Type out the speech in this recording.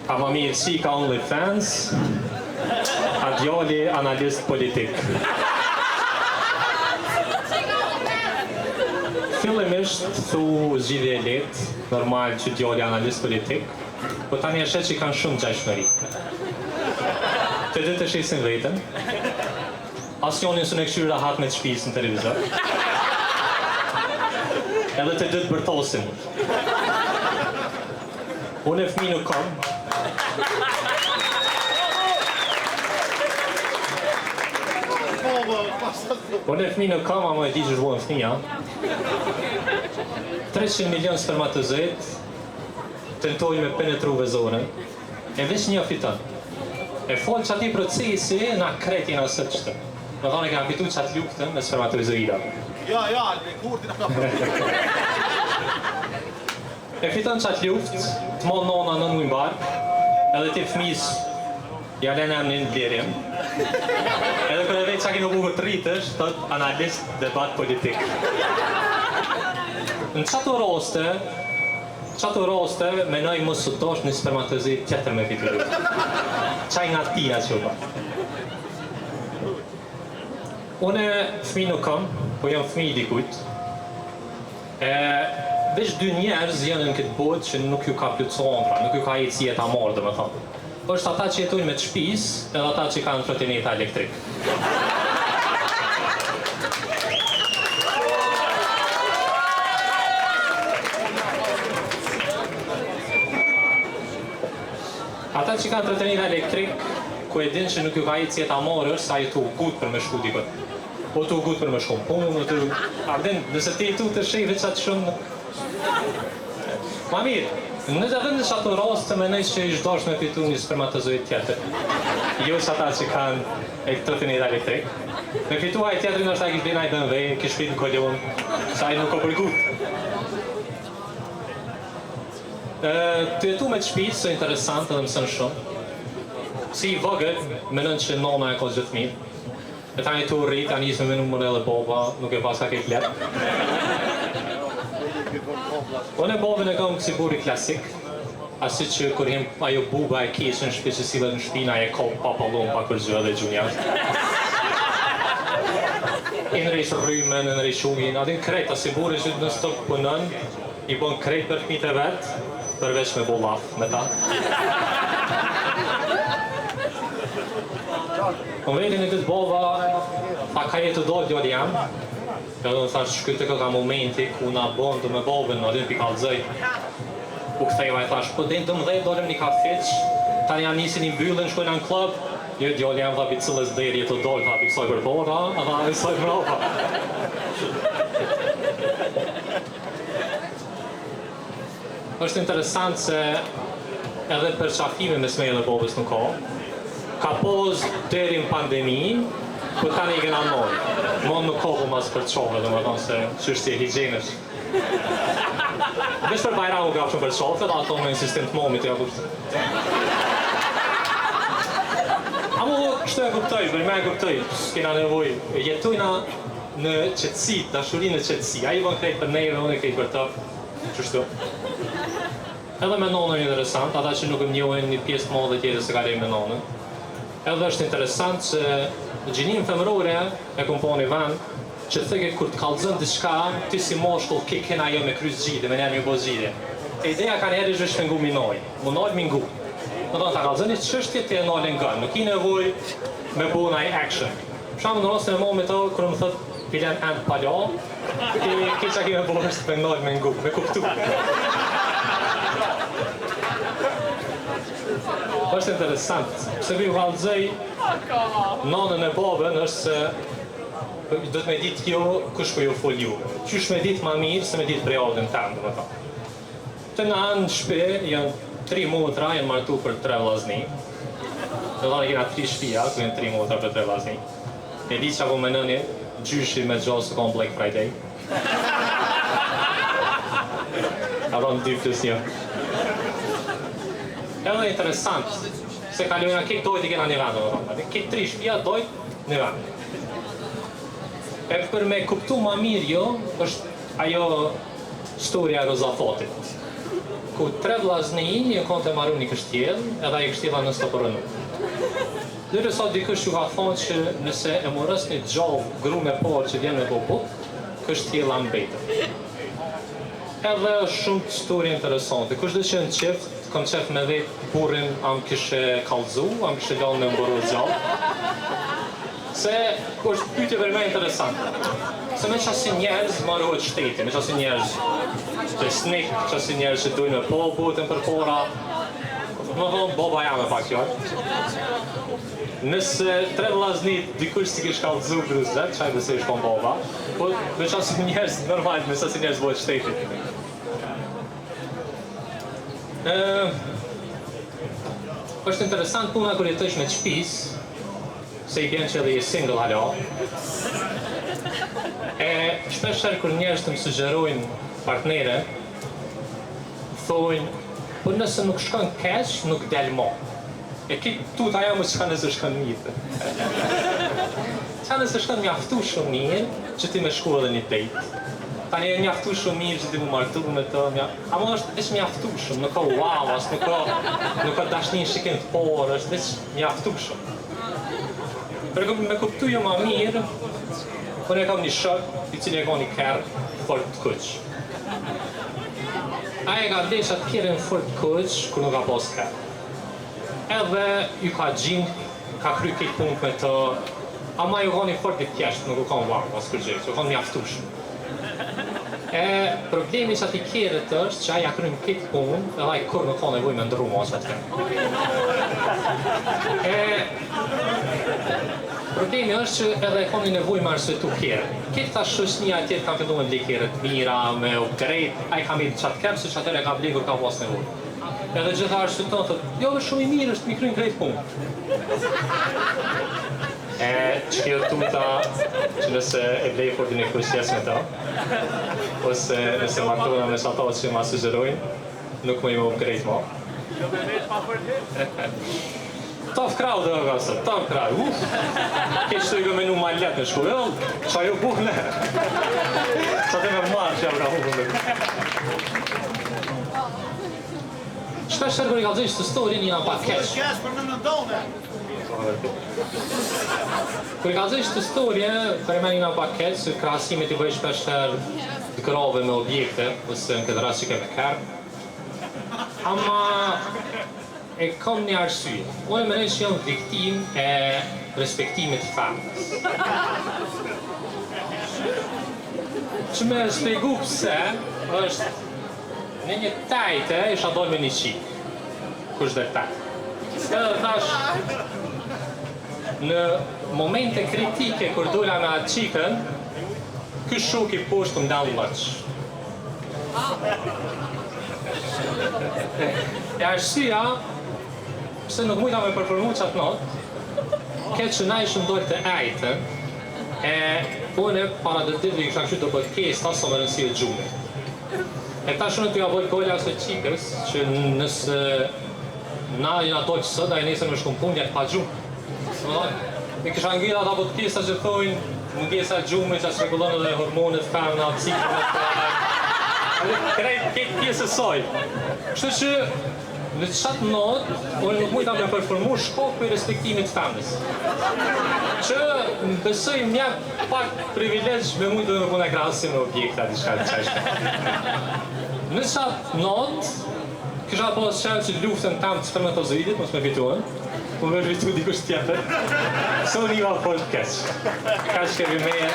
A më mirë si ka OnlyFans, a djali analist politik. Fillimisht thu zgjidhje e lehtë, normal që djali analist politik, po tani e shet që kanë shumë gjashmëri. Të dy të shesin vetën, asnjërin s'u këshyr rahat me të shtëpisë në televizor. Edhe të dy të bërtosin. Unë e fëmijë nuk kam. Unë e fëmijë nuk kam, ama e di që zhvojnë fëmija. 300 milion spermatozoid tentojnë me penetru vezorën, e veç një fiton. E folë që ati procesi na kretin asët qëtë. Në thonë e kanë fitu që atë luftën me spermatozoida. Ja, me kurti në ka E fiton që atë luft, të mon nona në mujnë barë, edhe ti fëmis ja lene në një lirjem. Edhe kërë e veç që a kino buhër të rritësh, thot analist debat politik. Në qato roste, menoj më sutosh një spermatozoid tjetër me fitu luft. Qaj nga tina që u ba. Une fëmi nuk kam, po jam fëmi i dikujt. Veç dy njerëz janë në këtë botë që nuk ju ka plotësuar ëndra, nuk ju ka eci jeta morë, domethënë. Është ata që jetojnë me të shtëpisë, edhe ata që kanë trotineta elektrik. Ata që kanë trotineta elektrik, ku e din që nuk ju ka eci jeta morë, është sa jetu gut për me shku dikot. O të gut për me shku në punë, Arden, nëse ti tu të shej veç atë shumë. Ma mirë, në të vendë që ato rast të menoj që i shdosh me fitu një spermatozoid tjetër. Jo që ata që kanë trotineta elektrik. Me fitu aj tjetërin është ta kish bina i BMW, kish shpit në kolion, sa i nuk o përgut. Të jetu me të shpit, së interesant edhe mësën shumë. Si i vogël, menon që nona e ka gjithë mirë. E ta një të rrit, a njës me menu më edhe boba, nuk e pas ka kejt letë. Unë e bobën e kam kësi buri klasik, asi që kur jem ajo buba e kishën shpeqësive në shpina e ko papallon pa kërgjë dhe gjunjat. I nërejsh rrymen, i nërejsh ujin, adin krejt, asi buri që në stop punën, i bon krejt për fmit e vetë, përveç me bo laf me ta. Unë vejtin e këtë bova, a ka jetë të dojtë djoli jam, edhe në thash shkyte ka momenti ku na bondu me bobën, në din pi kalëzëj. U këthejva e thash, po din 12 dolem një kafiq, tani janë nisin i mbyllën, shkojnë në klub, jo djoli jam dha pi cëllës deri jetë të dojtë, tha pi kësoj për bora, a dha kësoj për opa. Është interesant se edhe për qafime me smejë dhe bobës nuk ka poz deri në pandemi, po tani i gëna mojë. Mon nuk kohë mas për qove, dhe më thonë se qështje higjenës. Vesh për Bajramu ka shumë për qove, dhe ato me insistim të momit e akusht. Amo kështu e kuptoj, për me e kuptoj, s'kena nevoj. Jetojna në qëtësi, dashurinë në qëtësi. A i bon krejt për nejve, unë e krejt për të, qështu. Edhe me nonën interesant, ata që nuk më njohen një pjesë të modhe tjetër se ka lej me nonën. Edhe është interesant që në gjinim femërore e komponi vend që të theke kur të kalëzën diçka, ti si moshkull ke kena jo me krys gjide, me njerë me bo gjide. E ideja ka njerë i zhvesh me ngu minoj, mu nalë me ngu. Në tonë, ta kalëzën i qështje të e nalë nga, nuk i nevoj me bo naj action. Shamë në rrasën e momit të, kërë më thët, filen end pala, ki që a ki me bo është me nalë me ngu, me kuptu. është interesant, se vi valëzëj nonën e babën është se do të me ditë kjo kush po ju fol ju. Qysh me ditë ma mirë se me ditë periodën temë, dhe më ta. Të nga anë në shpe, janë 3 motra, janë martu për 3 vllazni. Dhe dhane kena 3 shpia, ku janë 3 motra për 3 vllazni. E di që ako me nëni, gjyshi me gjosë të kom Black Friday. A do në 2+1. Edhe interesant, se kalojna këtë dojt i kena një vend, këtë 3 shpia dojt një vend. E për me kuptu ma mirë jo, është ajo storia e Rozafotit. ku 3 vllazni një konte marru një kështjell, edhe ai kështjella në stopërënu. Dhe sa dikush ju ka thonë që nëse e morës një gjallë gru me parë që vjen me bubuk, kështjella mbetet. Edhe shumë histori interesante. Kush dhe që në qift, kam qef me dhe burin am kishe kallzu, am kishe lallë me mbërru gjallë. Se është pyetje vërme interesante. Se me qasi njerëz marrohet shteti, me qasi njerëz besnik, qasi njerëz që dujnë me po botën për para. Më thonë, boba jam e pak fjallë. Nëse 3 vllaznit dikush si kish kallzu gruzet, qaj besoj shkon boba, po me qasi njerëz normal, me qasi njerëz bëhet shteti. Është interesant puna kur jetojsh me qpis, se i bjen që edhe je single halo. Shpesher kur njerëz të më sugjerojnë partnere, thojnë, po nëse nuk shkon keq, nuk del mo. E ki tuta ja më shka nëse shkon mirë. Qa nëse shkon mjaftu shumë mirë, që ti me shku edhe një dejt. Tani e mjaftu shumë mirë që ti mu martu me të, ama është veç mjaftu shumë, nuk ka wow, as nuk ka dashnin shikin të porë, është veç mjaftu shumë. Për me kuptu jo ma mirë, unë e kam një shok, i cili e ka një kerë fort të kuq. Aja ka vlesh atë kjerën fort të kuq, kur nuk ka pas kerë. Edhe ju ka gjimë, ka kry këtë punë me të, ama ju ka një fort i tjeshtë, nuk u ka në varë, as kërgjë, ju ka një aftushë. Problemi që ati kjerët është që aja krymë këtë punë, edhe aja kur nuk ka nevoj me ndru ma që atë problemi është që edhe e ka një nevoj me arsvetu kjerët. Këtë ta shushnija tjetë kam fillu me bli kjerët mira, me upgrade, aja kam i qatë kemë, se që atër e ka bli kur ka pas nevoj. Edhe gjitha arsveton, thët, jo dhe shumë i mirë është mi krymë krejt punë. Që kjo tuta që nëse e blej për të një kërëshjes me ta, ose nëse martona me shata që ma sugjerojnë, nuk më i më upgrade ma. Tough crowd dhe gësë, tough crowd, Këtë që të i menu ma letë në shku, qa ju bukne. Qa të me marë që jam ka bukne. Shpesh tërë kër i kalëgjë që të story një pak keq. Kër i kalëgjë që të story, për e me një pak keq, se krasimit i bëj shpesh tërë të grave me objekte, ose në këtë rast që keme kërë. Ama e kam një arsye. Unë e mërën që jam viktim e respektimit të famës. Që me shpjegu pëse, është në një tajte isha dojnë me një qikë. Kush dhe tajte. Edhe thash, në momente kritike kur dola me atë qikën, ky shok i poshtë më dalë mëq. E arsyeja, pse nuk mujta me përformu qatë notë, këtë që na ishëm dojtë të ajtë, une para dhe ditë i kësha kështu të bëtë kesë, ta së më rënsi e gjumë. E ta shumë të ja bëjt golla së qikës, që nësë na jena dojtë së, da e nesër me shkum punja të pa gjumë. E kësha ngjira ata bëtë pjesa që thojnë, mungesa gjumë, që asë regullonë dhe hormonet, femna, ciklet, krejt këtë pjesë soj. Kështu që në qatë notë, unë nuk mujta me përformu shkop për respektimit femnës. Që më besoj mja pak privilegj me mujtë dhe me pune krasim në objekta di shka të qeshme. Në qatë notë, kësha pas qenë që luftën tam të spermatozoidit, mos me fituën, po me fitu dikush tjetër, së një va fol keq. Ka që kemi meje,